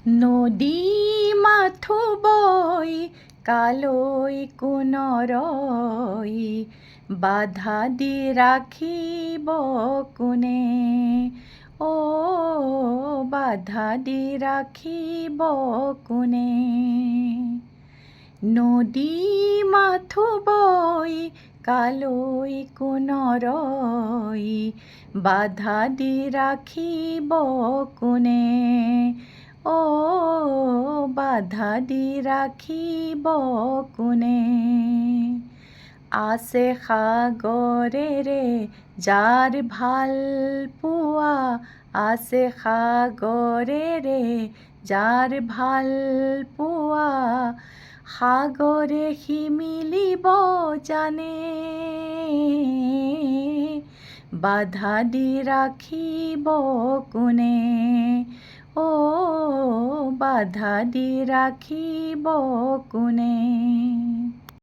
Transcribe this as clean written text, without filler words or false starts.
নদী মাথো বৈ কালৈ কোনৰৈ বাধা দি ৰাখিব কোনে? অ বাধা দি ৰাখিব কোনে? নদী মাথো বৈ কালৈ কোনৰৈ বাধা দি ৰাখিব কোনে? অ বাধা দি ৰাখিব কোনে? আছে সাগৰেৰে যাৰ ভাল পোৱা, আছে সাগৰেৰে যাৰ ভাল পোৱা, সাগৰে শিমিলিব জানে। বাধা দি ৰাখিব কোনে? অ বাধা দি ৰাখিব কোনে?